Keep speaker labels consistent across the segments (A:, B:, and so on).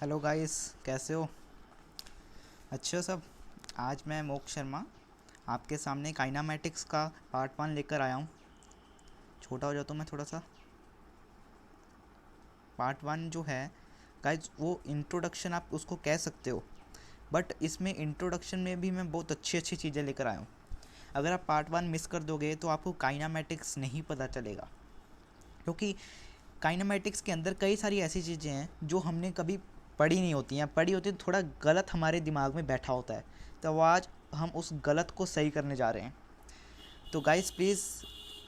A: Hello guys, कैसे हो? अच्छे हो सब। आज मैं मोक्ष शर्मा आपके सामने काइनामेटिक्स का पार्ट 1 लेकर आया हूँ। छोटा हो जाता हूँ मैं थोड़ा सा। पार्ट 1 जो है गाइस, वो इंट्रोडक्शन आप उसको कह सकते हो, बट इसमें इंट्रोडक्शन में भी मैं बहुत अच्छी अच्छी चीज़ें लेकर आया हूँ। अगर आप पार्ट 1 मिस कर दोगे तो आपको काइनामेटिक्स नहीं पता चलेगा, क्योंकि काइनेमेटिक्स के अंदर कई सारी ऐसी चीज़ें हैं जो हमने कभी पढ़ी नहीं होती हैं, पढ़ी होती तो थोड़ा गलत हमारे दिमाग में बैठा होता है। तो आज हम उस गलत को सही करने जा रहे हैं। तो गाइस प्लीज़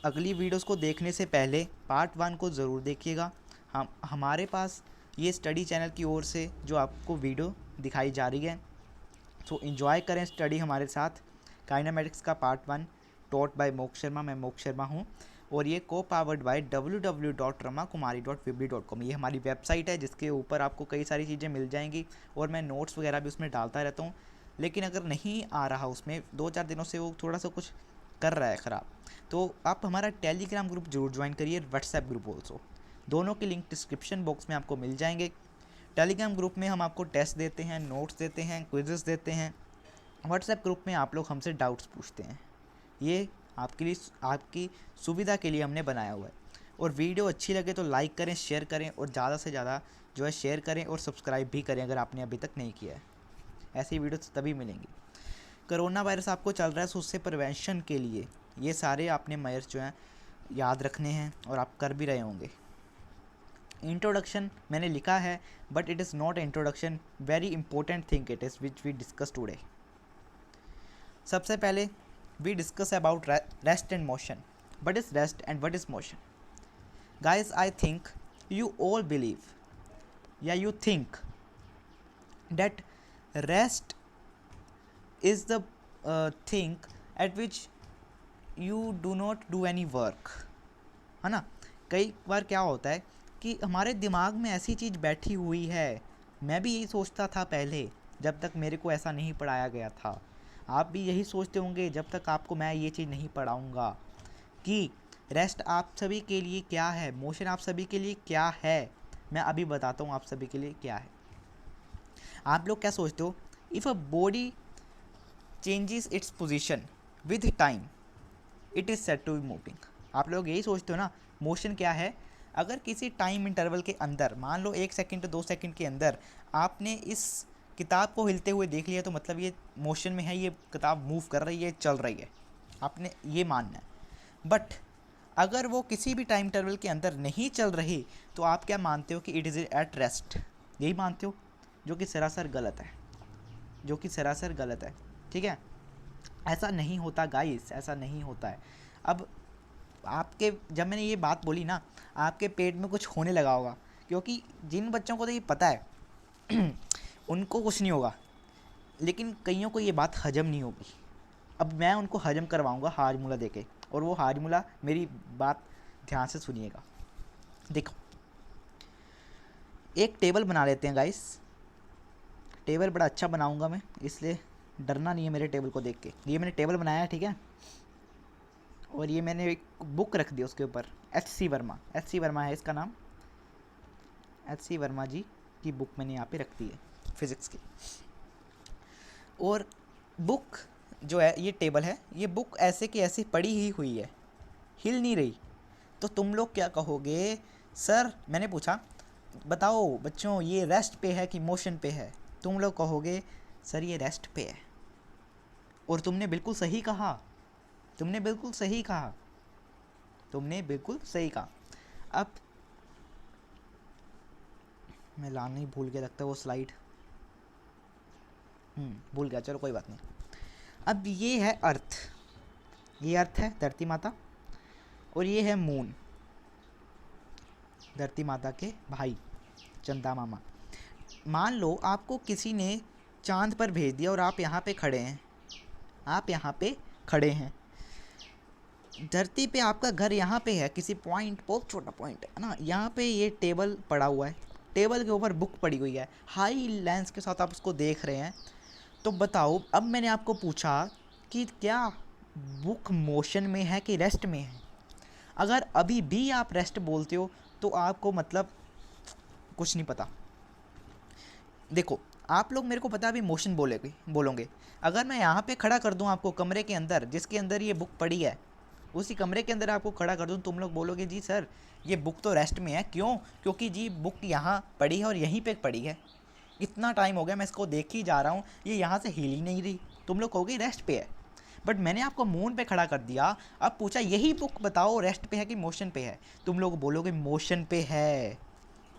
A: अगली वीडियोस को देखने से पहले पार्ट 1 को ज़रूर देखिएगा। हम हमारे पास ये स्टडी चैनल की ओर से जो आपको वीडियो दिखाई जा रही है, तो इन्जॉय करें स्टडी हमारे साथ। काइनेमेटिक्स का पार्ट 1 टॉट बाय मोक्ष शर्मा। मैं मोक्ष शर्मा हूँ और ये को पावर्ड बाय www.ramakumari.weebly.com। ये हमारी वेबसाइट है जिसके ऊपर आपको कई सारी चीज़ें मिल जाएंगी और मैं नोट्स वगैरह भी उसमें डालता रहता हूँ। लेकिन अगर नहीं आ रहा उसमें 2-4 दिनों से वो थोड़ा सा कुछ कर रहा है ख़राब, तो आप हमारा टेलीग्राम ग्रुप जरूर ज्वाइन करिए, व्हाट्सएप ग्रुप ऑल्सो। दोनों के लिंक डिस्क्रिप्शन बॉक्स में आपको मिल जाएंगे। टेलीग्राम ग्रुप में हम आपको टेस्ट देते हैं, नोट्स देते हैं, क्विज़ेस देते हैं। व्हाट्सएप ग्रुप में आप लोग हमसे डाउट्स पूछते हैं। ये आपके लिए, आपकी सुविधा के लिए हमने बनाया हुआ है। और वीडियो अच्छी लगे तो लाइक करें, शेयर करें और ज़्यादा से ज़्यादा जो है शेयर करें और सब्सक्राइब भी करें अगर आपने अभी तक नहीं किया है। ऐसी वीडियो तभी मिलेंगी। कोरोना वायरस आपको चल रहा है, तो उससे प्रिवेंशन के लिए ये सारे आपने मेजर्स जो हैं याद रखने हैं और आप कर भी रहे होंगे। इंट्रोडक्शन मैंने लिखा है, but it is not introduction, very important thing it is which we discuss today. सबसे पहले we discuss about rest and motion. What is rest and what is motion? Guys, I think you all believe, you think that rest is the thing at which you do not do any work, है ना। कई बार क्या होता है कि हमारे दिमाग में ऐसी चीज़ बैठी हुई है, मैं भी यही सोचता था पहले जब तक मेरे को ऐसा नहीं पढ़ाया गया था। आप भी यही सोचते होंगे जब तक आपको मैं ये चीज़ नहीं पढ़ाऊँगा कि रेस्ट आप सभी के लिए क्या है, मोशन आप सभी के लिए क्या है। मैं अभी बताता हूँ आप सभी के लिए क्या है। आप लोग क्या सोचते हो, if a body changes its position with time it is said to be moving. आप लोग यही सोचते हो ना, मोशन क्या है। अगर किसी टाइम इंटरवल के अंदर, मान लो 1 सेकंड 2 सेकंड के अंदर आपने इस किताब को हिलते हुए देख लिया, तो मतलब ये मोशन में है, ये किताब मूव कर रही है, चल रही है, आपने ये मानना है। बट अगर वो किसी भी टाइम इंटरवल के अंदर नहीं चल रही, तो आप क्या मानते हो कि इट इज़ एट रेस्ट, यही मानते हो, जो कि सरासर गलत है, जो कि सरासर गलत है। ठीक है, ऐसा नहीं होता गाइस, ऐसा नहीं होता है। अब आपके, जब मैंने ये बात बोली ना, आपके पेट में कुछ होने लगा होगा, क्योंकि जिन बच्चों को तो ये पता है उनको कुछ नहीं होगा, लेकिन कईयों को ये बात हजम नहीं होगी। अब मैं उनको हजम करवाऊंगा हार्मूला देके, और वो हार्मूला, मेरी बात ध्यान से सुनिएगा। देखो, एक टेबल बना लेते हैं गाइस। टेबल बड़ा अच्छा बनाऊंगा मैं, इसलिए डरना नहीं है मेरे टेबल को देख के। ये मैंने टेबल बनाया है, ठीक है, और ये मैंने एक बुक रख दी उसके ऊपर, H.C. वर्मा, H.C. वर्मा है इसका नाम। H.C. वर्मा जी की बुक मैंने यहाँ पे रख दी है, फिज़िक्स की। और बुक जो है, ये टेबल है, ये बुक ऐसे की ऐसी पड़ी ही हुई है, हिल नहीं रही। तो तुम लोग क्या कहोगे, सर मैंने पूछा बताओ बच्चों ये रेस्ट पे है कि मोशन पे है। तुम लोग कहोगे सर ये रेस्ट पे है, और तुमने बिल्कुल सही कहा, तुमने बिल्कुल सही कहा, तुमने बिल्कुल सही कहा। अब मैं लाना ही भूल गया लगता है वो स्लाइड, भूल गया, चलो कोई बात नहीं। अब ये है अर्थ, ये अर्थ है धरती माता, और ये है मून, धरती माता के भाई चंदा मामा। मान लो आपको किसी ने चांद पर भेज दिया और आप यहाँ पे खड़े हैं, आप यहाँ पे खड़े हैं, धरती पे आपका घर यहाँ पे है, किसी पॉइंट, बहुत छोटा पॉइंट है ना, यहाँ पे ये टेबल पड़ा हुआ है, टेबल के ऊपर बुक पड़ी हुई है, हाई लेंस के साथ आप उसको देख रहे हैं। तो बताओ, अब मैंने आपको पूछा कि क्या बुक मोशन में है कि रेस्ट में है। अगर अभी भी आप रेस्ट बोलते हो तो आपको मतलब कुछ नहीं पता। देखो आप लोग मेरे को पता है अभी मोशन बोलोगे। अगर मैं यहाँ पे खड़ा कर दूँ आपको कमरे के अंदर जिसके अंदर ये बुक पड़ी है, उसी कमरे के अंदर आपको खड़ा कर दूँ, तुम लोग बोलोगे जी सर ये बुक तो रेस्ट में है। क्यों? क्योंकि जी बुक यहाँ पड़ी है और यहीं पे पड़ी है, इतना टाइम हो गया मैं इसको देख ही जा रहा हूँ, ये यहाँ से हिल ही नहीं रही। तुम लोग कहोगे रेस्ट पे है, बट मैंने आपको मून पे खड़ा कर दिया। अब पूछा यही बुक बताओ रेस्ट पे है कि मोशन पे है, तुम लोग बोलोगे मोशन पे है।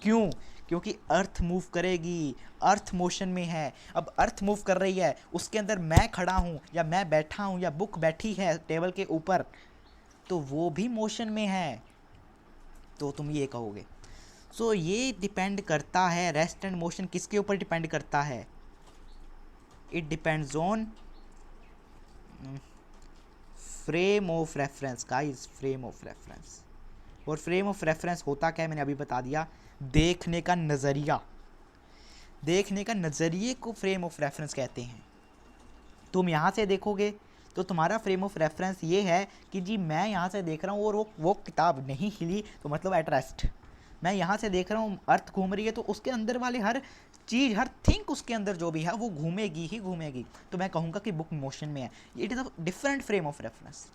A: क्यों? क्योंकि अर्थ मूव करेगी, अर्थ मोशन में है। अब अर्थ मूव कर रही है, उसके अंदर मैं खड़ा हूँ या मैं बैठा हूँ या बुक बैठी है टेबल के ऊपर, तो वो भी मोशन में है, तो तुम ये कहोगे। सो ये डिपेंड करता है, रेस्ट एंड मोशन किसके ऊपर डिपेंड करता है? It depends on frame of reference guys, frame of reference. और फ्रेम ऑफ रेफरेंस होता क्या है मैंने अभी बता दिया, देखने का नज़रिया। देखने का नज़रिए को फ्रेम ऑफ रेफरेंस कहते हैं। तुम यहाँ से देखोगे तो तुम्हारा फ्रेम ऑफ रेफरेंस ये है कि जी मैं यहाँ से देख रहा हूँ और वो किताब नहीं हिली, तो मतलब एट रेस्ट। मैं यहाँ से देख रहा हूँ अर्थ घूम रही है, तो उसके अंदर वाले हर चीज़, हर थिंक उसके अंदर जो भी है वो घूमेगी ही घूमेगी, तो मैं कहूँगा कि बुक मोशन में है। It is a different frame of reference,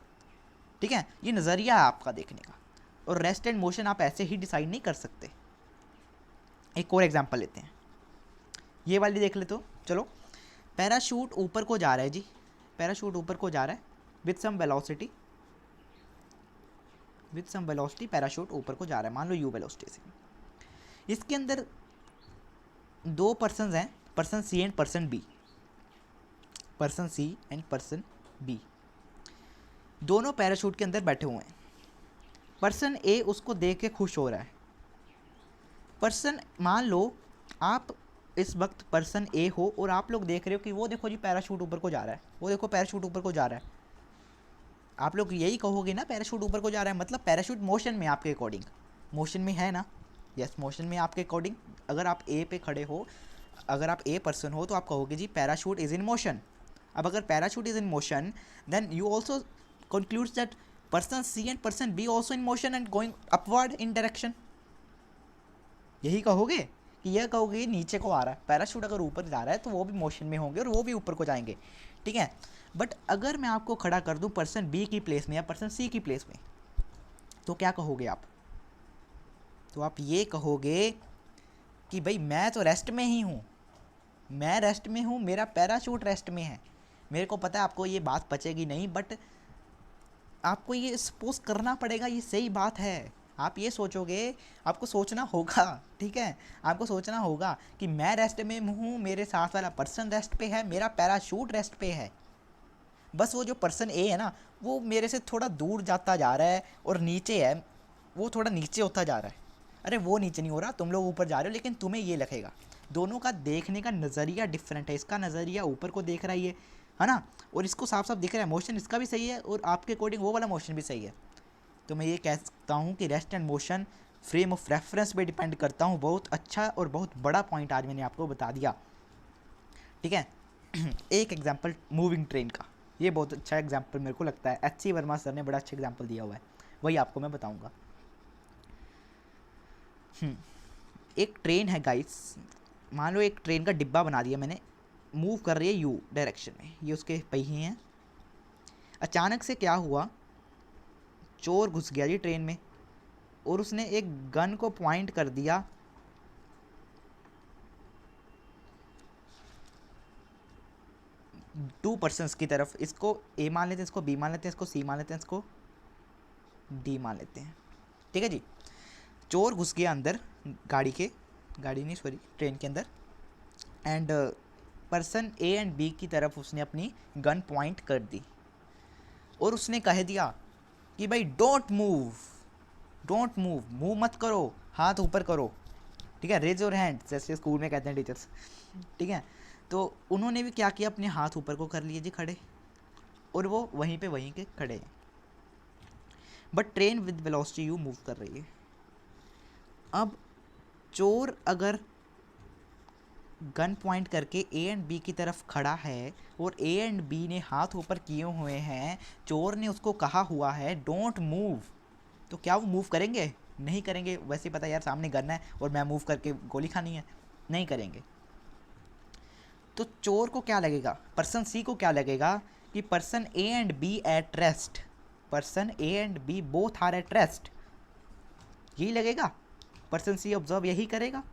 A: ठीक है? ये नज़रिया है आपका देखने का, और रेस्ट एंड मोशन आप ऐसे ही डिसाइड नहीं कर सकते। एक और एग्जांपल लेते हैं, ये वाली देख ले तो चलो। पैराशूट ऊपर को जा रहा है जी, पैराशूट ऊपर को जा रहा है विथ सम वेलोसिटी, पैराशूट ऊपर को जा रहा है, मान लो यू वेलोसिटी से। इसके अंदर दो पर्सन हैं, person C and person B, person C and person B, दोनों पैराशूट के अंदर बैठे हुए हैं। पर्सन ए उसको देख के खुश हो रहा है। पर्सन, मान लो आप इस वक्त पर्सन ए हो और आप लोग देख रहे हो कि वो देखो जी पैराशूट ऊपर को जा रहा है, वो देखो पैराशूट ऊपर को जा रहा है। आप लोग यही कहोगे ना पैराशूट ऊपर को जा रहा है, मतलब पैराशूट मोशन में आपके अकॉर्डिंग, मोशन में है ना? यस, मोशन में आपके अकॉर्डिंग। अगर आप ए पे खड़े हो, अगर आप ए पर्सन हो, तो आप कहोगे जी पैराशूट इज़ इन मोशन। अब अगर parachute is in motion, then you also concludes that person C and person B also in motion and going upward in direction. यही कहोगे कि यह कहोगे नीचे को आ रहा है, पैराशूट अगर ऊपर जा रहा है तो वो भी मोशन में होंगे और वो भी ऊपर को जाएंगे, ठीक है? बट अगर मैं आपको खड़ा कर दूं पर्सन बी की प्लेस में या पर्सन सी की प्लेस में, तो क्या कहोगे आप? तो आप ये कहोगे कि भाई मैं तो रेस्ट में ही हूँ, मैं रेस्ट में हूँ, मेरा पैराशूट रेस्ट में है। मेरे को पता है आपको ये बात पचेगी नहीं, बट आपको ये सपोज करना पड़ेगा, ये सही बात है। आप ये सोचोगे, आपको सोचना होगा, ठीक है? आपको सोचना होगा कि मैं रेस्ट में हूँ, मेरे साथ वाला पर्सन रेस्ट पे है, मेरा पैराशूट रेस्ट पे है। बस वो जो पर्सन ए है ना, वो मेरे से थोड़ा दूर जाता जा रहा है और नीचे है, वो थोड़ा नीचे होता जा रहा है। अरे वो नीचे नहीं हो रहा, तुम लोग ऊपर जा रहे हो, लेकिन तुम्हें ये लगेगा। दोनों का देखने का नज़रिया डिफरेंट है। इसका नज़रिया ऊपर को देख रहा है ना, और इसको साफ साफ दिख रहा है, मोशन इसका भी सही है और आपके अकॉर्डिंग वो वाला मोशन भी सही है। तो मैं ये कह सकता हूँ कि rest and motion frame of reference पे डिपेंड करता हूँ। बहुत अच्छा और बहुत बड़ा पॉइंट आज मैंने आपको बता दिया, ठीक है? एक एग्जांपल मूविंग ट्रेन का, ये बहुत अच्छा एग्जांपल मेरे को लगता है, एच.सी. वर्मा सर ने बड़ा अच्छा एग्जांपल दिया हुआ है, वही आपको मैं बताऊँगा। एक ट्रेन है गाइस, मान लो एक ट्रेन का डिब्बा बना दिया मैंने, मूव कर रही है यू डायरेक्शन में, ये उसके पहिए हैं। अचानक से क्या हुआ, चोर घुस गया जी ट्रेन में और उसने एक गन को पॉइंट कर दिया टू पर्सन्स की तरफ। इसको ए मान लेते हैं, इसको बी मान लेते हैं, इसको सी मान लेते हैं, इसको डी मान लेते हैं, ठीक है जी? चोर घुस गया अंदर ट्रेन के अंदर, and person A and B की तरफ उसने अपनी गन पॉइंट कर दी और उसने कह दिया कि भाई डोंट मूव, मूव मत करो, हाथ ऊपर करो, ठीक है? रेज योर हैंड, जैसे स्कूल में कहते हैं टीचर्स, ठीक है? तो उन्होंने भी क्या किया, अपने हाथ ऊपर को कर लिए जी खड़े, और वो वहीं के खड़े हैं। But train with velocity you move कर रही है। अब चोर अगर गन पॉइंट करके ए एंड बी की तरफ खड़ा है और ए एंड बी ने हाथ ऊपर किए हुए हैं, चोर ने उसको कहा हुआ है डोंट मूव, तो क्या वो मूव करेंगे? नहीं करेंगे। वैसे पता यार सामने गन है और मैं मूव करके गोली खानी है, नहीं करेंगे। तो चोर को क्या लगेगा, पर्सन सी को क्या लगेगा कि person A and B at rest, person A and B both are at rest, यही लगेगा। पर्सन सी ऑब्जर्व यही करेगा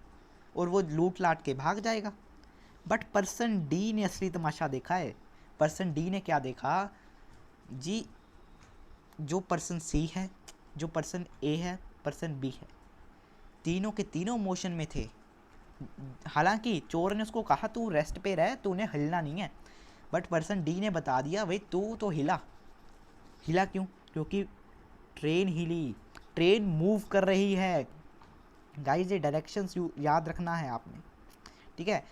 A: और वो लूट लाट के भाग जाएगा। बट पर्सन डी ने असली तमाशा देखा है। पर्सन डी ने क्या देखा जी, जो पर्सन सी है, जो पर्सन ए है, पर्सन बी है, तीनों के तीनों मोशन में थे। हालांकि चोर ने उसको कहा तू रेस्ट पे रह, तूने हिलना नहीं है, बट पर्सन डी ने बता दिया भाई तू तो हिला। हिला क्यों? क्योंकि ट्रेन हिली, ट्रेन मूव कर रही है। गाइस ये डायरेक्शंस याद रखना है आपने, ठीक है।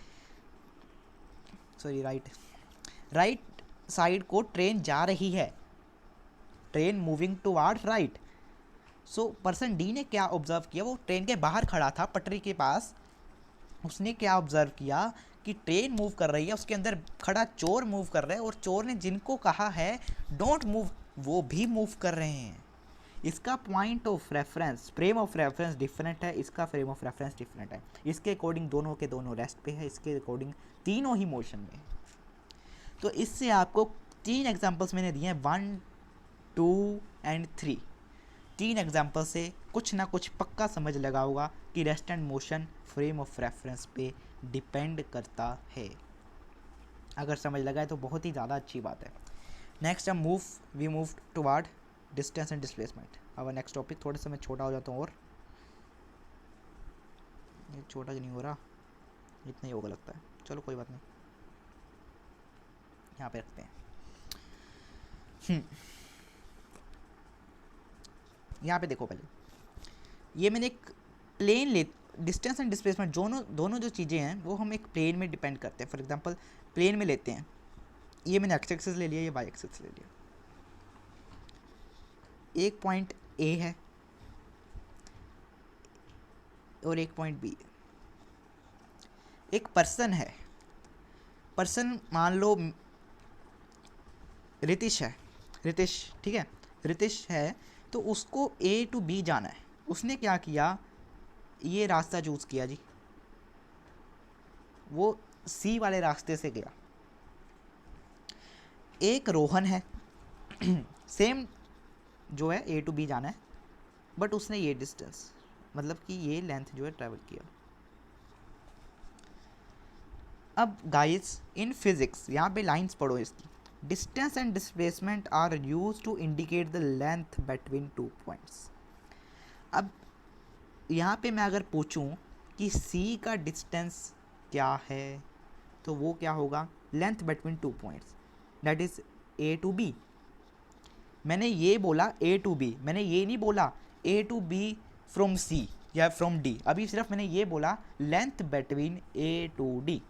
A: सॉरी, राइट साइड को ट्रेन जा रही है, train moving towards right. So person D ने क्या ऑब्जर्व किया, वो ट्रेन के बाहर खड़ा था पटरी के पास, उसने क्या ऑब्जर्व किया कि ट्रेन मूव कर रही है, उसके अंदर खड़ा चोर मूव कर रहा है, और चोर ने जिनको कहा है डोंट मूव वो भी मूव कर रहे हैं। इसका point of reference, frame of reference different है, इसका फ्रेम ऑफ रेफरेंस डिफरेंट है। इसके अकॉर्डिंग दोनों के दोनों रेस्ट पे है, इसके अकॉर्डिंग तीनों ही मोशन में है। तो इससे आपको 3 एग्जांपल्स मैंने दिए हैं, 1, 2 एंड 3। 3 एग्जांपल से कुछ ना कुछ पक्का समझ लगा होगा कि rest and motion frame of reference पे डिपेंड करता है। अगर समझ लगा है तो बहुत ही ज़्यादा अच्छी बात है। नेक्स्ट हम we move toward distance and displacement. अब नेक्स्ट टॉपिक, थोड़े से मैं छोटा हो जाता हूँ, और ये छोटा नहीं हो रहा, इतना ही होगा लगता है, चलो कोई बात नहीं, यहाँ पे रखते हैं। यहाँ पे देखो, पहले ये मैंने एक प्लेन ले, डिस्टेंस एंड डिस्प्लेसमेंट दोनों जो चीज़ें हैं वो हम एक प्लेन में डिपेंड करते हैं। फॉर एग्जांपल प्लेन में लेते हैं, ये मैंने एक्स एक्सिस ले लिया, ये वाई एक्सिस ले लिया। एक पॉइंट ए है और एक पॉइंट बी है। एक पर्सन है, पर्सन मान लो रितिश है, रितिश, ठीक है, रितिश है, तो उसको ए टू बी जाना है। उसने क्या किया, ये रास्ता चूज किया जी, वो सी वाले रास्ते से गया। एक रोहन है, सेम जो है ए टू बी जाना है, बट उसने ये डिस्टेंस, मतलब कि ये लेंथ जो है ट्रैवल किया। अब गाइस इन फिजिक्स, यहाँ पे लाइंस पढ़ो इसकी, distance and displacement are use to indicate the length between 2 points. अब यहाँ पे मैं अगर पूछूं कि सी का डिस्टेंस क्या है, तो वो क्या होगा, length between 2 points, that is A to B. मैंने ये बोला ए टू बी, मैंने ये नहीं बोला A to B from C या फ्रॉम डी, अभी सिर्फ मैंने ये बोला length between A to D.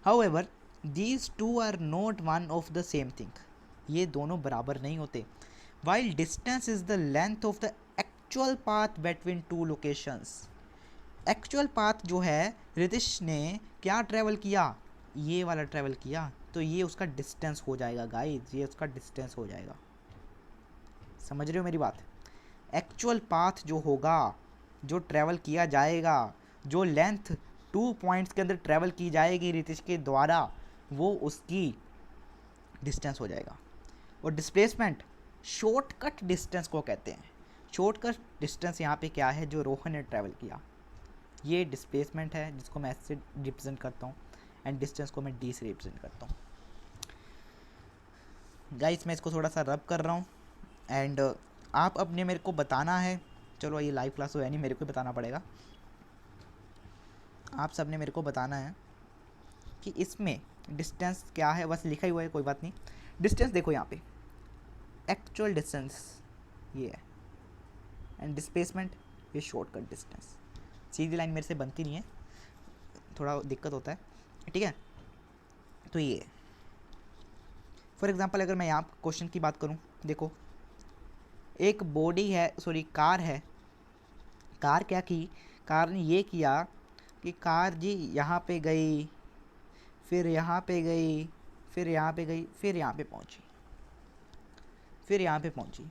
A: However these two are not one of the same thing, ये दोनों बराबर नहीं होते। While distance is the length of the actual path between 2 locations. Actual path जो है, रितिश ने क्या ट्रैवल किया, ये वाला ट्रैवल किया, तो ये उसका डिस्टेंस हो जाएगा गाइस, ये उसका डिस्टेंस हो जाएगा। समझ रहे हो मेरी बात? एक्चुअल पाथ जो होगा, जो ट्रैवल किया जाएगा, जो लेंथ 2 पॉइंट्स के अंदर ट्रैवल की जाएगी रितिश के द्वारा, वो उसकी डिस्टेंस हो जाएगा। और डिस्प्लेसमेंट शॉर्टकट डिस्टेंस को कहते हैं। शॉर्टकट डिस्टेंस यहाँ पे क्या है, जो रोहन ने ट्रैवल किया, ये डिस्प्लेसमेंट है, जिसको मैं एस से रिप्रेजेंट करता हूँ, एंड डिस्टेंस को मैं डी से रिप्रेजेंट करता हूँ। गाइस मैं इसको थोड़ा सा रब कर रहा हूँ, एंड आप अपने मेरे को बताना है, चलो ये लाइव क्लास तो है नहीं, मेरे को बताना पड़ेगा, आप सब ने मेरे को बताना है कि इसमें डिस्टेंस क्या है। बस लिखा ही हुआ है, कोई बात नहीं। डिस्टेंस देखो यहाँ पे, एक्चुअल डिस्टेंस ये है, एंड डिस्प्लेसमेंट ये शॉर्टकट डिस्टेंस। सीधी लाइन मेरे से बनती नहीं है, थोड़ा दिक्कत होता है, ठीक है। तो ये फॉर एग्जांपल अगर मैं यहाँ क्वेश्चन की बात करूँ, देखो एक बॉडी है, सॉरी कार है, कार क्या की, कार ने ये किया कि कार जी यहाँ पे गई, फिर यहाँ पे गई, फिर यहाँ पे गई, फिर यहाँ पे पहुँची, फिर यहाँ पे पहुँची।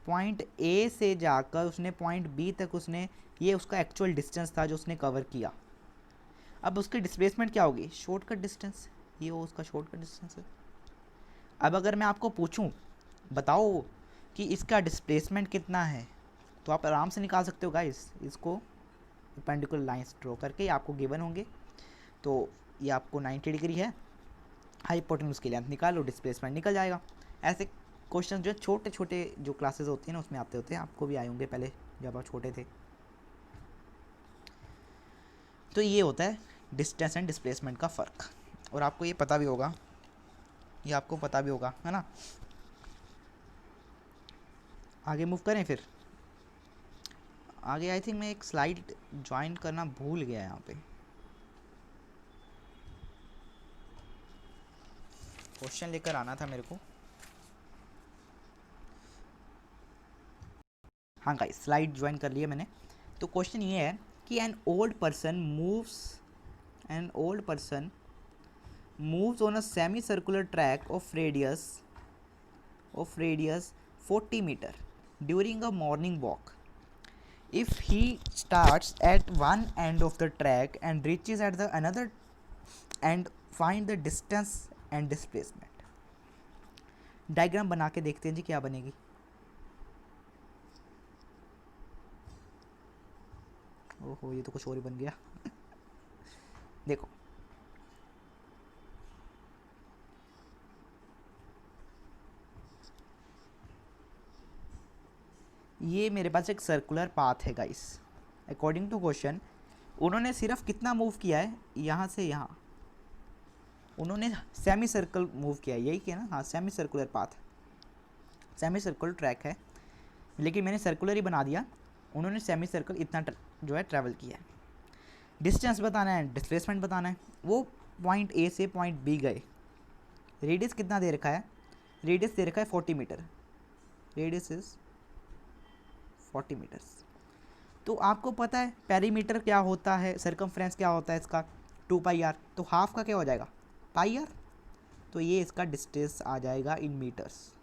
A: पॉइंट ए से जाकर उसने पॉइंट बी तक, उसने, ये उसका एक्चुअल डिस्टेंस था जो उसने कवर किया। अब उसकी डिस्प्लेसमेंट क्या होगी, शॉर्टकट डिस्टेंस, ये वो उसका शॉर्टकट डिस्टेंस है। अब अगर मैं आपको पूछूं बताओ कि इसका डिस्प्लेसमेंट कितना है, तो आप आराम से निकाल सकते हो गाइस। इसको परपेंडिकुलर लाइंस ड्रॉ करके आपको गिवन होंगे, तो ये आपको 90 डिग्री है, हाइपोटेन्यूज की लेंथ निकालो, डिस्प्लेसमेंट निकल जाएगा। ऐसे क्वेश्चन जो छोटे छोटे जो क्लासेस होती हैं ना उसमें आते होते हैं, आपको भी आए होंगे पहले जब आप छोटे थे। तो ये होता है डिस्टेंस एंड डिस्प्लेसमेंट का फ़र्क, और आपको ये पता भी होगा, ये आपको पता भी होगा, है ना। आगे मूव करें फिर आगे। आई थिंक मैं एक स्लाइड ज्वाइन करना भूल गया यहाँ पे। क्वेश्चन लेकर आना था मेरे को। हाँ गाइस, स्लाइड ज्वाइन कर लिया मैंने। तो क्वेश्चन ये है कि an old person moves on a semi circular track of radius 40 metre during a morning walk. If he starts at one end of the track and reaches at the another and find the distance and displacement. Diagram बना के देखते हैं जी क्या बनेगी। ओहो, ये तो कुछ और ही बन गया। देखो, ये मेरे पास एक सर्कुलर पाथ है गाइस। अकॉर्डिंग टू क्वेश्चन उन्होंने सिर्फ कितना मूव किया है, यहाँ से यहाँ उन्होंने सेमी सर्कल मूव किया है, यही किया ना। हाँ, semi circular path, semi circular track है, लेकिन मैंने सर्कुलर ही बना दिया। उन्होंने सेमी सर्कल इतना जो है ट्रैवल किया है। डिस्टेंस बताना है, डिस्प्लेसमेंट बताना है। वो पॉइंट ए से पॉइंट बी गए। रेडियस कितना दे रखा है, रेडियस दे रखा है 40 मीटर, रेडियस इज 40 मीटर्स। तो आपको पता है पेरीमीटर क्या होता है, सर्कमफ्रेंस क्या होता है इसका, 2πr। तो हाफ का क्या हो जाएगा, πr। तो ये इसका डिस्टेंस आ जाएगा इन मीटर्स।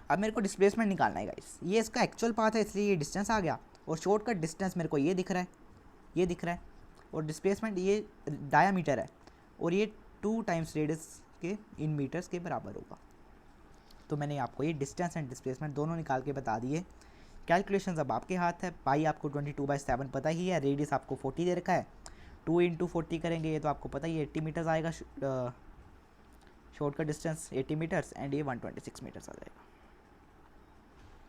A: अब मेरे को डिस्प्लेसमेंट निकालना है गाइस। ये इसका एक्चुअल पाथ है इसलिए ये डिस्टेंस आ गया, और शॉर्टकट डिस्टेंस मेरे को ये दिख रहा है, ये दिख रहा है, और डिस्प्लेसमेंट ये डायामीटर है, और ये 2 टाइम्स रेडियस के इन मीटर्स के बराबर होगा। तो मैंने आपको ये डिस्टेंस एंड डिस्प्लेसमेंट दोनों निकाल के बता दिए। कैलकुलेशंस अब आपके हाथ है। पाई आपको 22/7 पता ही है, रेडियस आपको 40 दे रखा है, 2 × 40 करेंगे ये तो आपको पता ही है 80 मीटर्स आएगा। शॉर्टकट डिस्टेंस 80 मीटर्स एंड ये 126 मीटर्स आ जाएगा।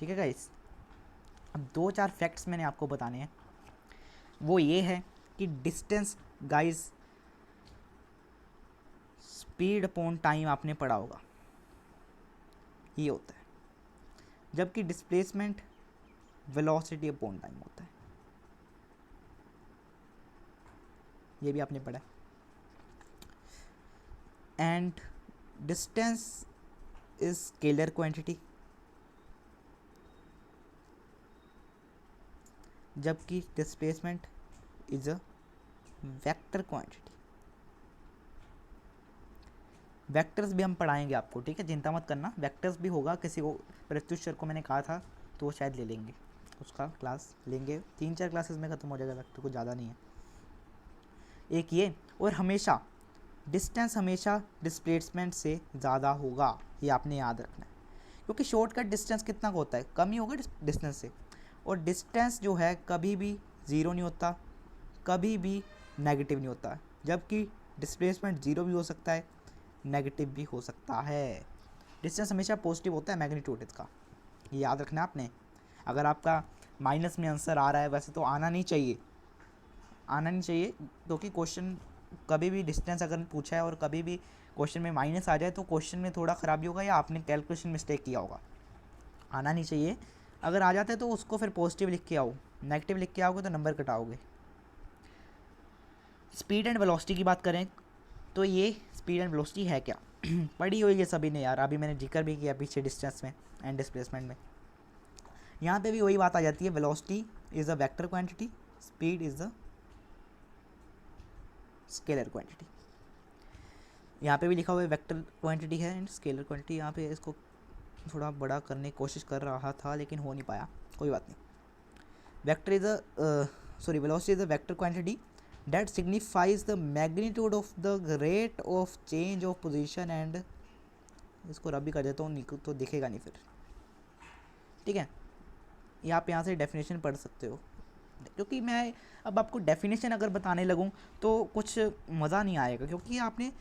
A: ठीक है गाइस। अब 2-4 फैक्ट्स मैंने आपको बताने हैं। वो ये है कि distance guys speed upon time आपने पढ़ा होगा, ये होता है, जबकि डिस्प्लेसमेंट वेलोसिटी अपॉन टाइम होता है, ये भी आपने पढ़ा है। And distance is scalar quantity, जबकि displacement is a vector quantity. Vectors भी हम पढ़ाएंगे आपको, ठीक है, चिंता मत करना। वेक्टर्स भी होगा, किसी को प्रत्युष सर को मैंने कहा था तो वो शायद ले लेंगे, उसका क्लास लेंगे। 3-4 क्लासेस में ख़त्म हो जाएगा वेक्टर, कुछ ज़्यादा नहीं है। एक ये, और हमेशा डिस्टेंस हमेशा डिस्प्लेसमेंट से ज़्यादा होगा, ये आपने याद रखना है, क्योंकि शॉर्टकट डिस्टेंस कितना होता है, कम ही होगा डिस्टेंस से। और डिस्टेंस जो है कभी भी ज़ीरो नहीं होता, कभी भी नेगेटिव नहीं होता, जबकि डिस्प्लेसमेंट ज़ीरो भी हो सकता है, नेगेटिव भी हो सकता है। डिस्टेंस हमेशा पॉजिटिव होता है मैग्नीट्यूड इसका, ये याद रखना आपने। अगर आपका माइनस में आंसर आ रहा है, वैसे तो आना नहीं चाहिए, आना नहीं चाहिए, क्योंकि क्वेश्चन कभी भी डिस्टेंस अगर पूछा है और कभी भी क्वेश्चन में माइनस आ जाए तो क्वेश्चन में थोड़ा ख़राबी होगा या आपने कैलकुलेशन मिस्टेक किया होगा, आना नहीं चाहिए। अगर आ जाता है तो उसको फिर पॉजिटिव लिख के आओ, नेगेटिव लिख के आओगे तो नंबर कटाओगे। स्पीड एंड वेलोसिटी की बात करें तो ये स्पीड एंड वेलोसिटी है क्या, पढ़ी हुई है सभी ने यार, अभी मैंने जिक्र भी किया पीछे डिस्टेंस में एंड डिस्प्लेसमेंट में। यहाँ पे भी वही बात आ जाती है, velocity is a vector quantity, speed is a scalar quantity. यहाँ पे भी लिखा हुआ है वेक्टर क्वांटिटी है एंड स्केलर क्वांटिटी। यहाँ पे इसको थोड़ा बड़ा करने की कोशिश कर रहा था लेकिन हो नहीं पाया, कोई बात नहीं। Vector is a velocity is a vector quantity that signifies the magnitude of the rate of change of position and, इसको रब भी कर देता हूँ, तो दिखेगा नहीं फिर, ठीक है। या आप यहाँ से डेफिनेशन पढ़ सकते हो, क्योंकि मैं अब आपको डेफिनेशन अगर बताने लगूँ तो कुछ मज़ा नहीं आएगा, क्योंकि आपने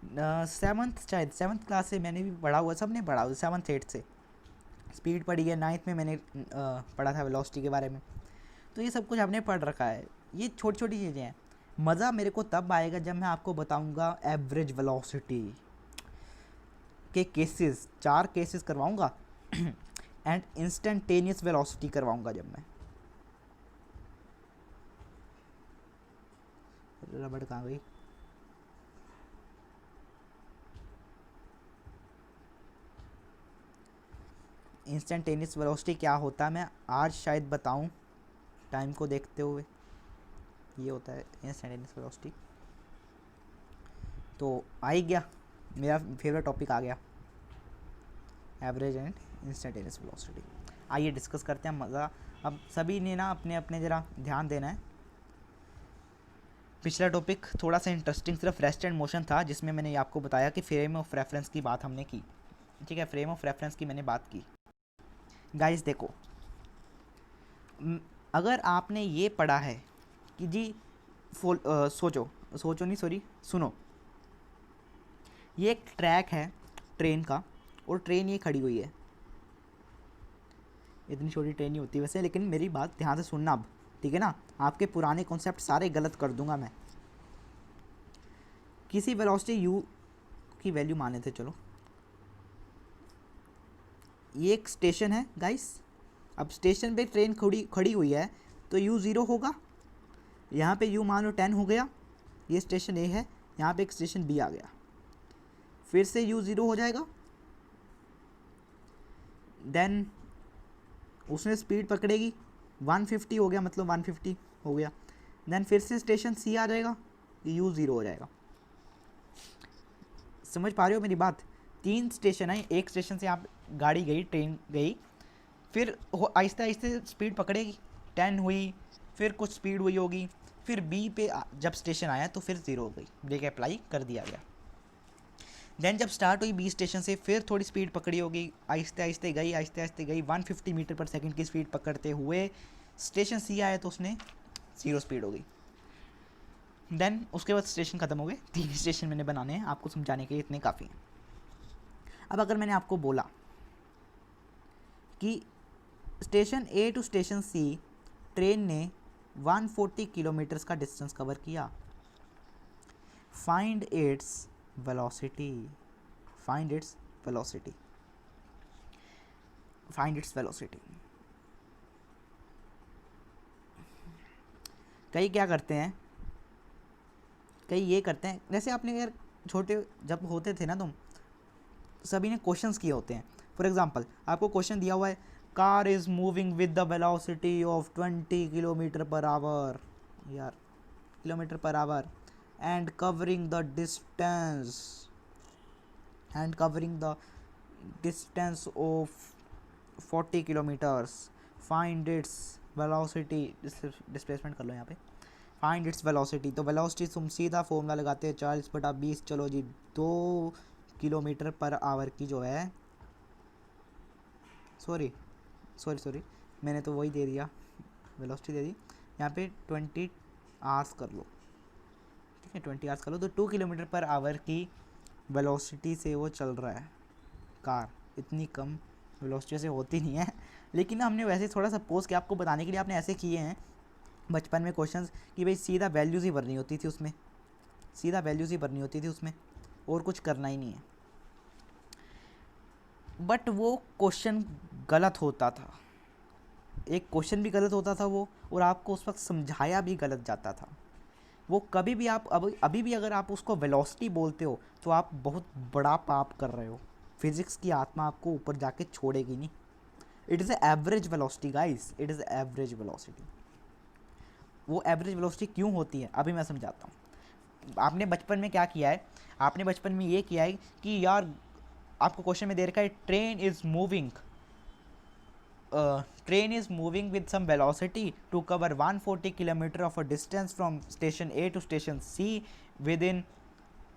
A: शायद सेवन्थ क्लास से मैंने भी पढ़ा हुआ, सब ने पढ़ा हुआ, 7th 8th से स्पीड पढ़ी है, 9th में मैंने पढ़ा था वेलोसिटी के बारे में, तो ये सब कुछ आपने पढ़ रखा है। ये छोटी छोटी चीज़ें हैं। मज़ा मेरे को तब आएगा जब मैं आपको बताऊंगा एवरेज वेलोसिटी के केसेस, 4 केसेस करवाऊंगा एंड इंस्टेंटेनियस वेलोसिटी करवाऊंगा जब मैं। रबड़ कहाँ गई? इंस्टेंटेनियस वेलोसिटी क्या होता है मैं आज शायद बताऊं, टाइम को देखते हुए। ये होता है इंस्टेंटेनियस वेलोसिटी। तो आ ही गया, मेरा फेवरेट टॉपिक आ गया, एवरेज एंड इंस्टेंटेनियस वेलोसिटी। आइए डिस्कस करते हैं, मज़ा। अब सभी ने ना अपने अपने ज़रा ध्यान देना है। पिछला टॉपिक थोड़ा सा इंटरेस्टिंग सिर्फ रेस्ट एंड मोशन था, जिसमें मैंने आपको बताया कि फ्रेम ऑफ रेफरेंस की बात हमने की, ठीक है। फ्रेम ऑफ रेफरेंस की मैंने बात की। गाइस देखो, अगर आपने ये पढ़ा है कि जी सुनो, ये एक ट्रैक है ट्रेन का, और ट्रेन ये खड़ी हुई है। इतनी छोटी ट्रेन नहीं होती वैसे, लेकिन मेरी बात ध्यान से सुनना अब, ठीक है ना। आपके पुराने कॉन्सेप्ट सारे गलत कर दूंगा मैं। किसी वेलोसिटी u की वैल्यू माने थे, चलो ये एक स्टेशन है गाइस। अब स्टेशन पे ट्रेन खड़ी हुई है तो u 0 होगा। यहाँ पे u मान लो 10 हो गया, ये स्टेशन A है, यहाँ पे एक स्टेशन B आ गया, फिर से u 0 हो जाएगा। देन उसने स्पीड पकड़ेगी, 150 हो गया, मतलब 150 हो गया। देन फिर से स्टेशन C आ जाएगा, u 0 हो जाएगा। समझ पा रहे हो मेरी बात? 3 स्टेशन है, एक स्टेशन से आप गाड़ी गई, ट्रेन गई, फिर आहिस्ते आहिस्ते स्पीड पकड़ेगी, 10 हुई, फिर कुछ स्पीड हुई होगी, फिर B पे जब स्टेशन आया तो फिर 0 हो गई, ब्रेक अप्लाई कर दिया गया। देन जब स्टार्ट हुई B स्टेशन से, फिर थोड़ी स्पीड पकड़ी होगी, आहिस्ते आहिस्ते गई 150 मीटर पर सेकंड की स्पीड पकड़ते हुए स्टेशन C आया तो उसने 0 स्पीड हो गई। देन उसके बाद स्टेशन ख़त्म हो गए। 3 स्टेशन मैंने बनाने हैं आपको समझाने के लिए, इतने काफ़ी हैं। अब अगर मैंने आपको बोला कि station A to station C train ने 140 किलोमीटर्स का डिस्टेंस कवर किया, find its velocity, find its velocity, find its velocity. कई क्या करते हैं, कई ये करते हैं, जैसे आपने यार छोटे जब होते थे ना तुम, सभी ने क्वेश्चंस किए होते हैं। फॉर एग्जांपल आपको क्वेश्चन दिया हुआ है, car is moving with the velocity of 20 kilometre per hour, यार kilometre per hour, and covering the distance of 40 kilometres, find its velocity, displacement कर लो यहाँ पे, फाइंड इट्स वेलोसिटी। तो वेलोसिटी तुम सीधा फॉर्मूला लगाते हैं 40/20, चलो जी 2 किलोमीटर पर आवर की जो है, सॉरी मैंने तो वही दे दिया, वेलोसिटी दे दी, यहाँ पे 20 आवर्स कर लो, ठीक है 20 आवर्स कर लो, तो 2 किलोमीटर पर आवर की वेलोसिटी से वो चल रहा है कार। इतनी कम वेलोसिटी से होती नहीं है, लेकिन हमने वैसे थोड़ा सा पोज किया आपको बताने के लिए, आपने ऐसे किए हैं बचपन में क्वेश्चंस कि भाई सीधा वैल्यूज़ ही भरनी होती थी उसमें, सीधा वैल्यूज़ ही भरनी होती थी उसमें, और कुछ करना ही नहीं है। बट वो क्वेश्चन गलत होता था, एक क्वेश्चन भी गलत होता था वो, और आपको उस वक्त समझाया भी गलत जाता था। वो कभी भी आप अभी भी अगर आप उसको वेलोसिटी बोलते हो तो आप बहुत बड़ा पाप कर रहे हो, फिज़िक्स की आत्मा आपको ऊपर जाके छोड़ेगी नहीं। It is average velocity guys, it is average velocity. वो एवरेज वेलोसिटी क्यों होती है अभी मैं समझाता हूँ। आपने बचपन में क्या किया है, आपने बचपन में ये किया है कि यार आपको क्वेश्चन में दे रखा है train is moving train is moving with some velocity to cover 140 kilometer of a distance from station A to station C within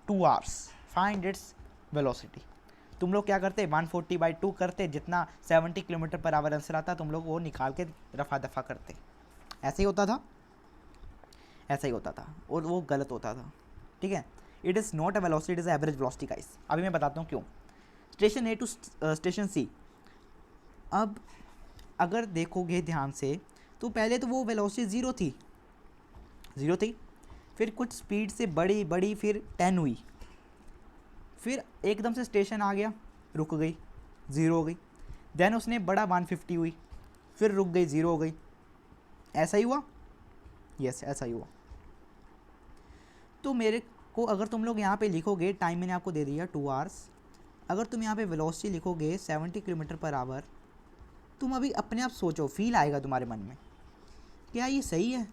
A: 2 hours. Find its velocity. तुम लोग क्या करते 140/2 करते, जितना 70 किलोमीटर पर आवर आंसर आता तुम लोग वो निकाल के रफा दफा करते. ऐसे ही होता था, ऐसा ही होता था, और वो गलत होता था. ठीक है. It is not a velocity, it is average velocity guys. अभी मैं बताता हूँ क्यों. स्टेशन ए टू स्टेशन सी. अब अगर देखोगे ध्यान से तो पहले तो वो वेलोसिटी ज़ीरो थी, फिर कुछ स्पीड से बड़ी फिर 10 हुई, फिर एकदम से स्टेशन आ गया, रुक गई, ज़ीरो हो गई. देन उसने बड़ा 150 हुई, फिर रुक गई, ज़ीरो हो गई. ऐसा ही हुआ. यस, ऐसा ही हुआ. तो मेरे को अगर तुम लोग यहाँ पे लिखोगे, टाइम मैंने आपको दे दिया 2 आवर्स, अगर तुम यहाँ पे वेलोसिटी लिखोगे 70 किलोमीटर पर आवर, तुम अभी अपने आप सोचो, फील आएगा तुम्हारे मन में, क्या ये सही है?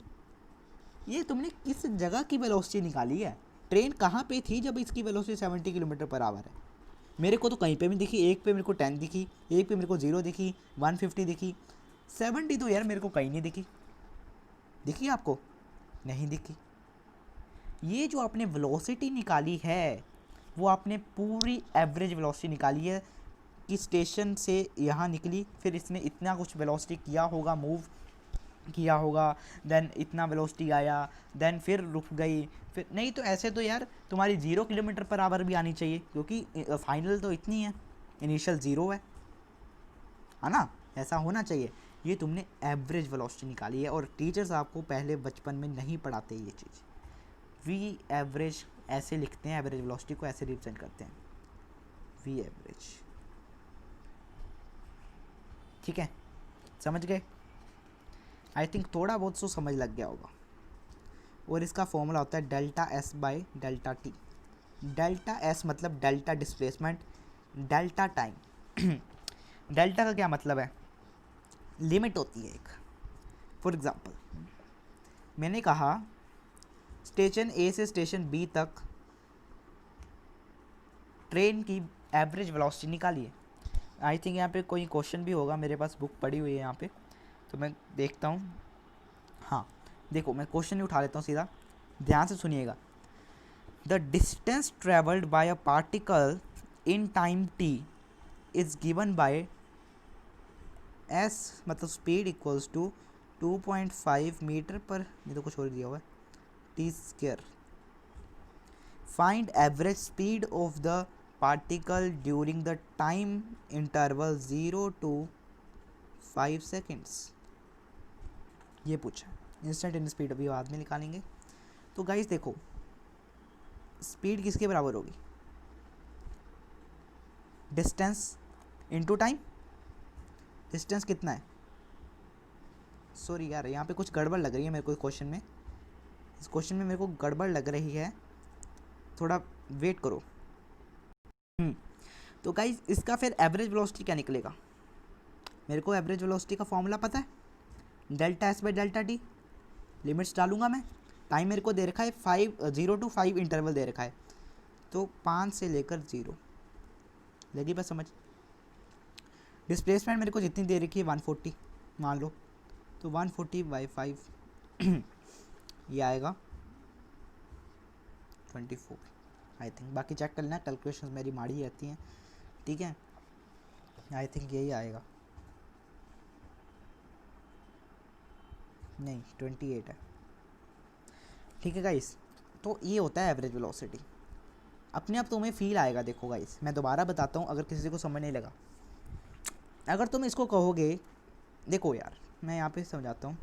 A: ये तुमने किस जगह की वेलोसिटी निकाली है? ट्रेन कहाँ पे थी जब इसकी वेलोसिटी 70 किलोमीटर पर आवर है? मेरे को तो कहीं पे भी दिखी. एक पे मेरे को 10 दिखी, एक पे मेरे को 0 दिखी, 150 दिखी, 70 तो यार मेरे को कहीं नहीं दिखी. दिखी आपको? नहीं दिखी. ये जो आपने वेलोसिटी निकाली है वो आपने पूरी एवरेज वेलोसिटी निकाली है कि स्टेशन से यहाँ निकली, फिर इसने इतना कुछ वेलोसिटी किया होगा, मूव किया होगा, देन इतना वेलोसिटी आया, देन फिर रुक गई, फिर नहीं तो ऐसे तो यार तुम्हारी 0 किलोमीटर पर आवर भी आनी चाहिए, क्योंकि फाइनल तो इतनी है, इनिशियल 0 है ना, ऐसा होना चाहिए. ये तुमने एवरेज वेलोसिटी निकाली है, और टीचर्स आपको पहले बचपन में नहीं पढ़ाते ये चीज़. वी एवरेज ऐसे लिखते हैं, एवरेज वेलोसिटी को ऐसे रिप्रेजेंट करते हैं, वी एवरेज. ठीक है, समझ गए? आई थिंक थोड़ा बहुत सो समझ लग गया होगा. और इसका फॉर्मूला होता है delta S by delta T. Delta S मतलब delta displacement, delta time. Delta का क्या मतलब है? लिमिट होती है एक. फॉर एग्जांपल मैंने कहा स्टेशन ए से स्टेशन बी तक ट्रेन की एवरेज वेलोसिटी निकालिए. आई थिंक यहाँ पे कोई क्वेश्चन भी होगा, मेरे पास बुक पड़ी हुई है यहाँ पे, तो मैं देखता हूँ. हाँ देखो, मैं क्वेश्चन ही उठा लेता हूँ सीधा, ध्यान से सुनिएगा. The distance travelled by a particle in time T is given by S, मतलब स्पीड इक्वल्स टू 2.5 मीटर पर, ये तो कुछ और दिया हुआ है, T square. Find average speed of the particle during the time interval 0 to 5 seconds. ये पूछा. इंस्टेंटेनियस स्पीड अभी बाद में निकालेंगे. तो गाइस देखो, स्पीड किसके बराबर होगी? Distance into time. डिस्टेंस कितना है? सॉरी यार, यहाँ पे कुछ गड़बड़ लग रही है मेरे को क्वेश्चन में. इस क्वेश्चन में मेरे को गड़बड़ लग रही है, थोड़ा वेट करो. तो गाइस इसका फिर एवरेज वेलोसिटी क्या निकलेगा? मेरे को एवरेज वेलोसिटी का फॉर्मूला पता है, delta S by delta T. Limits डालूंगा मैं. टाइम मेरे को दे रखा है 0 to 5 इंटरवल दे रखा है, तो 5 से लेकर 0. लगी बस समझ. डिस्प्लेसमेंट मेरे को जितनी दे रखी है 140 मान लो, तो 140/5 ये आएगा 24 आई थिंक. बाकी चेक कर लेना, कैलकुलेशन मेरी माड़ी रहती हैं. ठीक है, आई थिंक यही आएगा. नहीं 28 है. ठीक है गाइस, तो ये होता है एवरेज वेलोसिटी. अपने आप तुम्हें फील आएगा. देखो गाइस, मैं दोबारा बताता हूँ अगर किसी को समझ नहीं लगा. अगर तुम इसको कहोगे, देखो यार मैं यहाँ पे समझाता हूँ.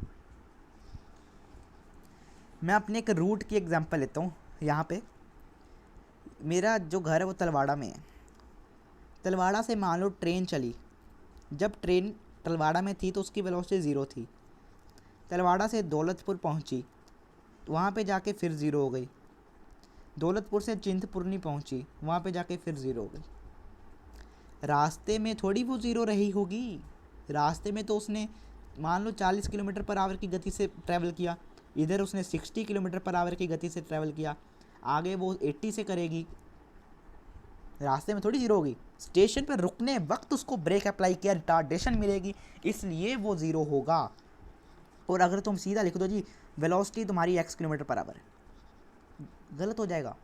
A: मैं अपने एक रूट की एग्जांपल लेता हूँ. यहाँ पे मेरा जो घर है वो तलवाड़ा में है. तलवाड़ा से मान लो ट्रेन चली. जब ट्रेन तलवाड़ा में थी तो उसकी वेलोसिटी 0 थी. तलवाड़ा से दौलतपुर पहुँची, वहाँ पे जाके फिर 0 हो गई. दौलतपुर से चिंतपूर्णी पहुँची, वहाँ पे जाके फिर 0 हो गई. रास्ते में थोड़ी वो 0 रही होगी. रास्ते में तो उसने मान लो 40 किलोमीटर पर आवर की गति से ट्रैवल किया, इधर उसने 60 किलोमीटर पर आवर की गति से ट्रैवल किया, आगे वो 80 से करेगी. रास्ते में थोड़ी ज़ीरो होगी, स्टेशन पर रुकने वक्त उसको ब्रेक अप्लाई किया, रिटार्डेशन मिलेगी, इसलिए वो ज़ीरो होगा। और अगर तुम सीधा लिख दो जी वेलोसिटी तुम्हारी x किलोमीटर पर आवर है, गलत हो जाएगा।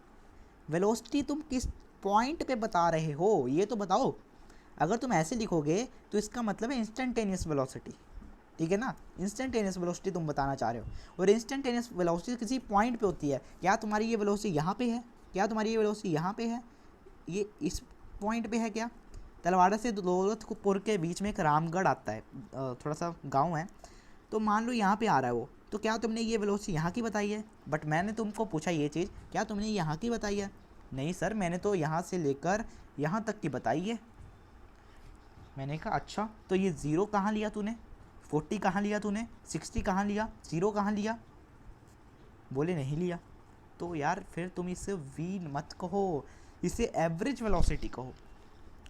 A: वेलोसिटी तुम किस पॉइंट पे बता रहे हो ये तो बताओ। अगर तुम ऐसे लिखोगे तो इसका मतलब है इंस्टेंटेनियस वेलोसिटी, ठीक है ना, इंस्टेंटेनियस वेलोसिटी तुम बताना चाह रहे हो। और इंस्टेंटेनियस वेलोसिटी किसी पॉइंट पे होती है। क्या तुम्हारी ये वेलोसिटी यहाँ पे है, क्या तुम्हारी ये वेलोसिटी यहाँ पे है, ये इस पॉइंट पे है क्या? तलवाड़ा से दौलतपुर के बीच में एक रामगढ़ आता है, थोड़ा सा गांव है, तो मान लो यहाँ पे आ रहा है वो, तो क्या तुमने ये वेलोसिटी यहाँ की बताई है? बट मैंने तुमको पूछा ये चीज़, क्या तुमने यहाँ की बताई है? नहीं सर, मैंने तो यहाँ से लेकर यहाँ तक की बताई है। मैंने कहा अच्छा, तो ये ज़ीरो कहाँ लिया तूने, 40 कहाँ लिया तूने, 60 कहाँ लिया, ज़ीरो कहाँ लिया? बोले नहीं लिया। तो यार फिर तुम इसे वी मत कहो, इसे एवरेज वेलोसिटी कहो।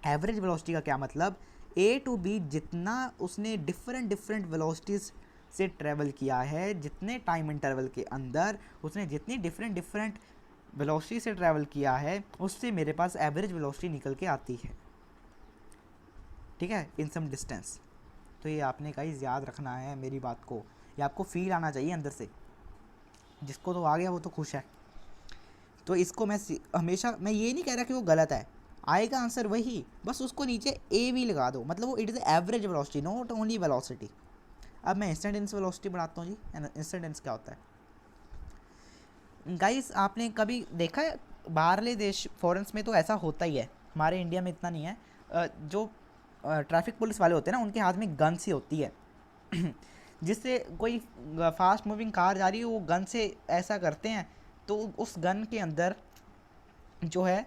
A: एवरेज वेलोसिटी का क्या मतलब, ए टू बी जितना उसने डिफरेंट वेलोसिटीज़ से ट्रैवल किया है, जितने टाइम इंटरवल के अंदर उसने जितनी डिफरेंट वेलोसिटी से ट्रैवल किया है, उससे मेरे पास एवरेज वेलोसिटी निकल के आती है, ठीक है, इन सम डिस्टेंस। तो ये आपने गाइस याद रखना है मेरी बात को, ये आपको फील आना चाहिए अंदर से। जिसको तो आ गया वो तो खुश है। तो इसको मैं हमेशा, मैं ये नहीं कह रहा कि वो गलत है, आएगा आंसर वही, बस उसको नीचे ए भी लगा दो, मतलब वो it is average velocity, not only velocity. अब मैं इंस्टेंटेनियस वेलोसिटी बढ़ाता हूँ जी। इंस्टेंटेनियस क्या होता है गाइस? आपने कभी देखा है बाहरले देश फॉरेन्स में तो ऐसा होता ही है, हमारे इंडिया में इतना नहीं है। जो ट्रैफिक पुलिस वाले होते हैं ना, उनके हाथ में गन सी होती है जिससे कोई फास्ट मूविंग कार जा रही है, वो गन से ऐसा करते हैं, तो उस गन के अंदर जो है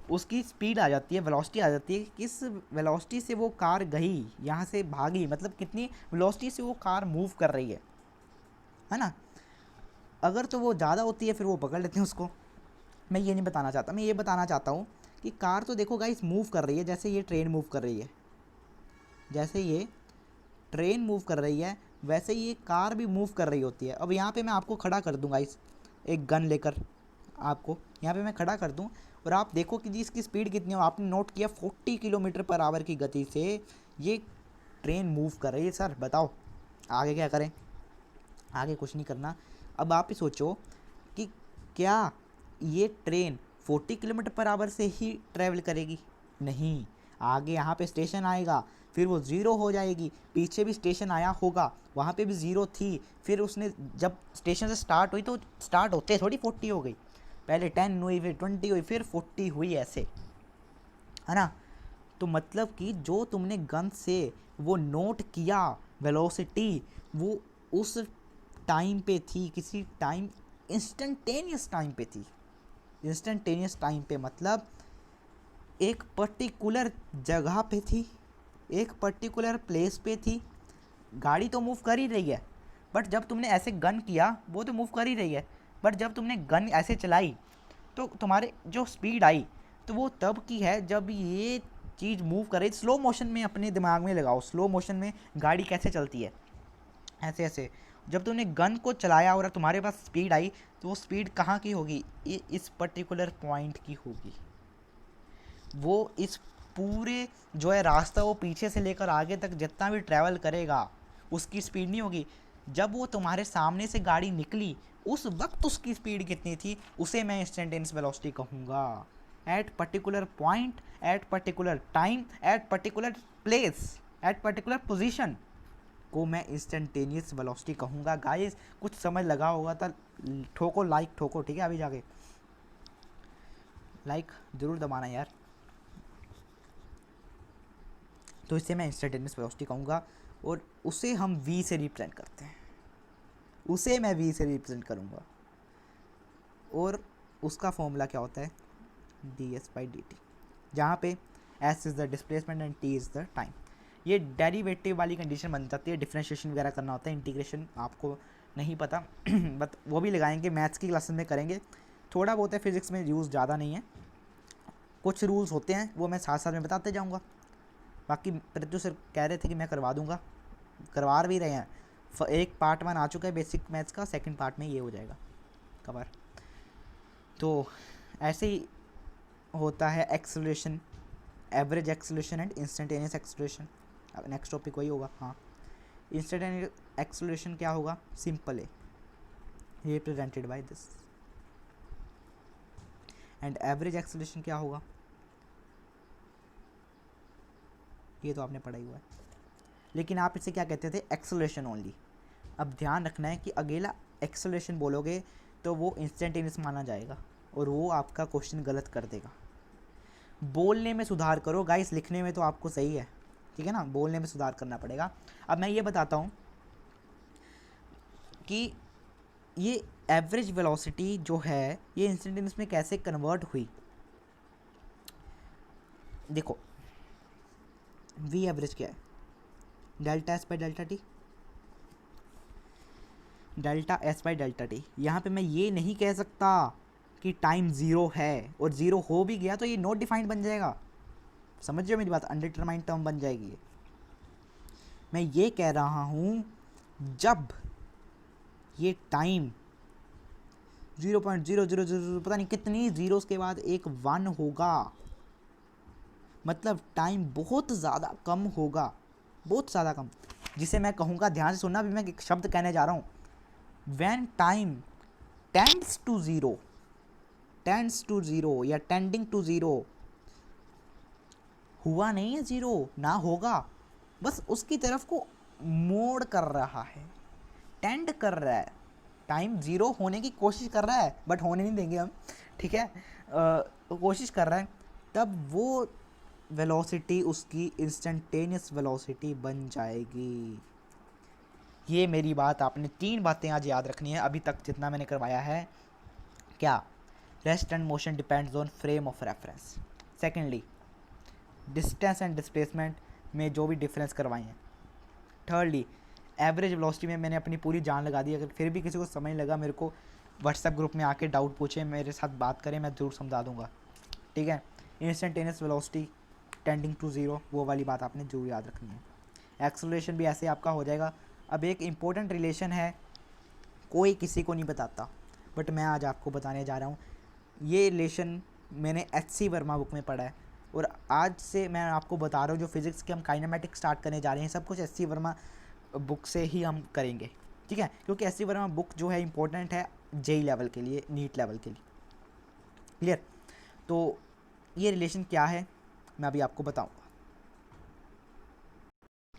A: उसकी स्पीड आ जाती है, वेलोसिटी आ जाती है, किस वेलोसिटी से वो कार गई, यहाँ से भागी, मतलब कितनी वेलोसिटी से वो कार मूव कर रही है ना। अगर तो वो ज़्यादा होती है फिर वो पकड़ लेते हैं उसको। मैं ये नहीं बताना चाहता, मैं ये बताना चाहता हूँ कि कार तो देखो गाइस मूव कर रही है, जैसे ये ट्रेन मूव कर रही है, जैसे ये ट्रेन मूव कर रही है वैसे ये कार भी मूव कर रही होती है। अब यहाँ पे मैं आपको खड़ा कर दूँगा इस एक गन लेकर, आपको यहाँ पे मैं खड़ा कर दूँ और आप देखो कि जी इसकी स्पीड कितनी हो। आपने नोट किया 40 किलोमीटर पर आवर की गति से ये ट्रेन मूव कर रही है। सर बताओ आगे क्या करें? आगे कुछ नहीं करना। अब आप ही सोचो कि क्या ये ट्रेन 40 किलोमीटर पर आवर से ही ट्रैवल करेगी? नहीं, आगे यहाँ पे स्टेशन आएगा, फिर वो ज़ीरो हो जाएगी। पीछे भी स्टेशन आया होगा, वहाँ पे भी ज़ीरो थी, फिर उसने जब स्टेशन से स्टार्ट हुई तो स्टार्ट होते थोड़ी 40 हो गई, पहले 10 हुई, फिर 20 हुई, फिर 40 हुई, ऐसे है ना। तो मतलब कि जो तुमने गन से वो नोट किया वेलोसिटी, वो उस टाइम पे थी, किसी टाइम इंस्टेंटेनियस टाइम पे थी। इंस्टेंटेनियस टाइम पे मतलब एक पर्टिकुलर जगह पे थी, एक पर्टिकुलर प्लेस पे थी। गाड़ी तो मूव कर ही रही है, बट जब तुमने ऐसे गन किया वो तो मूव कर ही रही है, बट जब तुमने गन ऐसे चलाई तो तुम्हारे जो स्पीड आई तो वो तब की है जब ये चीज़ मूव करे। स्लो मोशन में अपने दिमाग में लगाओ, स्लो मोशन में गाड़ी कैसे चलती है, ऐसे ऐसे। जब तुमने गन को चलाया और तुम्हारे पास स्पीड आई तो वो स्पीड कहाँ की होगी? ये इस पर्टिकुलर पॉइंट की होगी। वो इस पूरे जो है रास्ता वो पीछे से लेकर आगे तक जितना भी ट्रैवल करेगा उसकी स्पीड नहीं होगी। जब वो तुम्हारे सामने से गाड़ी निकली उस वक्त उसकी स्पीड कितनी थी, उसे मैं इंस्टेंटेनियस वेलोसिटी कहूँगा। At particular point, at particular time, at particular place, at particular position को मैं इंस्टेंटेनियस वेलोसिटी कहूँगा। गाइस कुछ समझ लगा होगा तो ठोको, लाइक ठोको, ठीक है, अभी जाके लाइक ज़रूर दबाना यार। तो इससे मैं इंस्टेंटेनियस वेलोसिटी कहूँगा और उसे हम v से रिप्रेजेंट करते हैं, उसे मैं v से रिप्रेजेंट करूँगा। और उसका फॉर्मूला क्या होता है? ds/dt, जहाँ पे s is the displacement and t is the time. ये डेरिवेटिव वाली कंडीशन बन जाती है, डिफरेंशिएशन वगैरह करना होता है, इंटीग्रेशन आपको नहीं पता बट वो भी लगाएंगे, मैथ्स की क्लासेस में करेंगे, थोड़ा बहुत है, फिजिक्स में यूज़ ज़्यादा नहीं है। कुछ रूल्स होते हैं वो मैं साथ साथ में बताते जाऊँगा। बाकी प्रत्यु सर कह रहे थे कि मैं करवा दूँगा, करवा भी रहे हैं। एक पार्ट 1 आ चुका है बेसिक मैथ्स का, सेकंड पार्ट में ये हो जाएगा कवर। तो ऐसे ही होता है acceleration, average acceleration and instantaneous acceleration. अब नेक्स्ट टॉपिक वही होगा। हाँ, इंस्टेंटेनियस एक्सेलरेशन क्या होगा, सिंपल है, represented by this. And average acceleration क्या होगा, ये तो आपने पढ़ा ही हुआ है, लेकिन आप इसे क्या कहते थे, एक्सेलरेशन ओनली। अब ध्यान रखना है कि अकेला एक्सेलरेशन बोलोगे तो वो इंस्टेंटेनियस माना जाएगा और वो आपका क्वेश्चन गलत कर देगा। बोलने में सुधार करो गाइस, लिखने में तो आपको सही है, ठीक है ना, बोलने में सुधार करना पड़ेगा। अब मैं ये बताता हूँ कि ये एवरेज वेलोसिटी जो है ये इंस्टेंटेनियस में कैसे कन्वर्ट हुई। देखो वी एवरेज क्या है, delta S by delta T, delta S by delta T. यहाँ पे मैं ये नहीं कह सकता कि टाइम ज़ीरो है, और ज़ीरो हो भी गया तो ये नॉट डिफाइंड बन जाएगा, समझ रहे हो मेरी बात, अनडिटरमाइंड टर्म बन जाएगी ये। मैं ये कह रहा हूँ जब ये टाइम 0.0000 पता नहीं कितनी ज़ीरोस के बाद एक 1 होगा, मतलब टाइम बहुत ज़्यादा कम होगा, बहुत ज़्यादा कम, जिसे मैं कहूँगा, ध्यान से सुनना, अभी मैं एक शब्द कहने जा रहा हूँ, when time tends to zero या टेंडिंग टू ज़ीरो, हुआ नहीं है ज़ीरो, ना होगा, बस उसकी तरफ को मोड़ कर रहा है, टेंड कर रहा है, टाइम ज़ीरो होने की कोशिश कर रहा है बट होने नहीं देंगे हम, ठीक है, कोशिश कर रहा है, तब वो वेलोसिटी उसकी इंस्टेंटेनियस वेलोसिटी बन जाएगी। ये मेरी बात, आपने 3 बातें आज याद रखनी है अभी तक जितना मैंने करवाया है। क्या, rest and motion depends on frame of reference. Secondly, distance and displacement में जो भी डिफरेंस करवाए हैं। थर्डली, एवरेज वेलोसिटी में मैंने अपनी पूरी जान लगा दी, अगर फिर भी किसी को समझ लगा मेरे को व्हाट्सएप ग्रुप में आके डाउट पूछे, मेरे साथ बात करें, मैं ज़रूर समझा दूंगा, ठीक है। Instantaneous velocity tending to zero, वो वाली बात आपने जरूर याद रखनी है। एक्सेलरेशन भी ऐसे आपका हो जाएगा। अब एक इम्पोर्टेंट रिलेशन है, कोई किसी को नहीं बताता, बट मैं आज आपको बताने जा रहा हूँ। ये रिलेशन मैंने एच.सी. वर्मा बुक में पढ़ा है, और आज से मैं आपको बता रहा हूँ, जो फिज़िक्स के हम काइनेमेटिक्स स्टार्ट करने जा रहे हैं, सब कुछ एच.सी. वर्मा बुक से ही हम करेंगे, ठीक है, क्योंकि एच.सी. वर्मा बुक जो है इम्पोर्टेंट है जेई लेवल के लिए, नीट लेवल के लिए, क्लियर। तो ये रिलेशन क्या है मैं अभी आपको बताऊंगा।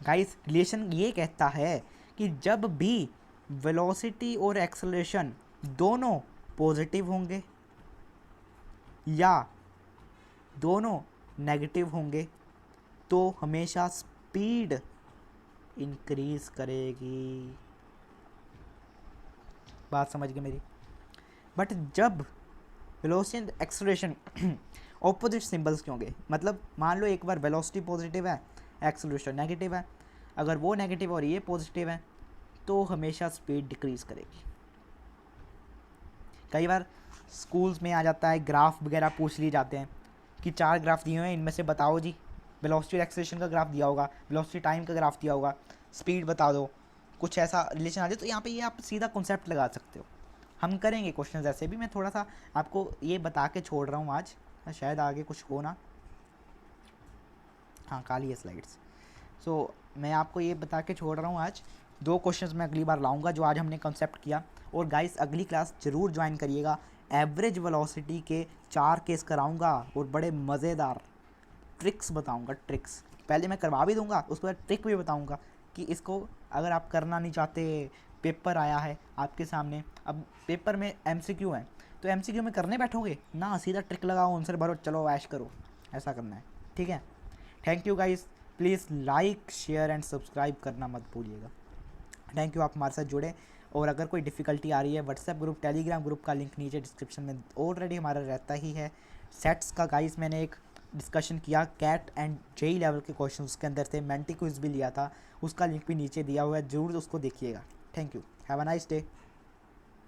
A: गाइस, रिलेशन ये कहता है कि जब भी वेलोसिटी और एक्सेलरेशन दोनों पॉजिटिव होंगे या दोनों नेगेटिव होंगे तो हमेशा स्पीड इंक्रीज करेगी। बात समझ गए मेरी। बट जब velocity and acceleration opposite symbols के होंगे, मतलब मान लो एक बार वेलोसिटी पॉजिटिव है, एक्सेलरेशन नेगेटिव है, अगर वो नेगेटिव और ये पॉजिटिव है तो हमेशा स्पीड डिक्रीज करेगी। कई बार स्कूल्स में आ जाता है, ग्राफ वगैरह पूछ लिए जाते हैं कि 4 ग्राफ दिए हुए हैं, इनमें से बताओ जी, वेलोसिटी और एक्सेलरेशन का ग्राफ दिया होगा, वेलोसिटी टाइम का ग्राफ दिया होगा, स्पीड बता दो, कुछ ऐसा रिलेशन आ जाए, तो यहाँ पे ये आप सीधा कॉन्सेप्ट लगा सकते हो। हम करेंगे क्वेश्चंस ऐसे भी, मैं थोड़ा सा आपको ये बता के छोड़ रहा हूँ आज, शायद आगे कुछ हो ना। हाँ, काली है स्लाइड्स। सो मैं आपको ये बता के छोड़ रहा हूँ आज। 2 क्वेश्चंस मैं अगली बार लाऊंगा जो आज हमने कंसेप्ट किया। और गाइस, अगली क्लास ज़रूर ज्वाइन करिएगा, एवरेज वेलोसिटी के 4 केस कराऊंगा और बड़े मज़ेदार ट्रिक्स बताऊंगा, ट्रिक्स पहले मैं करवा भी दूंगा, उसके बाद ट्रिक भी बताऊंगा कि इसको अगर आप करना नहीं चाहते, पेपर आया है आपके सामने, अब पेपर में MCQ है, तो MCQ में करने बैठोगे ना, सीधा ट्रिक लगाओ, आंसर भरो, चलो ऐश करो, ऐसा करना है, ठीक है। Thank you guys, please like share and subscribe करना मत भूलिएगा। थैंक यू, आप हमारे साथ जुड़े। और अगर कोई डिफ़िकल्टी आ रही है, व्हाट्सएप ग्रुप, टेलीग्राम ग्रुप का लिंक नीचे डिस्क्रिप्शन में ऑलरेडी हमारा रहता ही है। सेट्स का गाइस मैंने एक डिस्कशन किया, कैट एंड जेई लेवल के क्वेश्चन उसके अंदर थे, मेंटी क्विज भी लिया था, उसका लिंक भी नीचे दिया हुआ है, ज़रूर उसको देखिएगा। Thank you, have a nice day.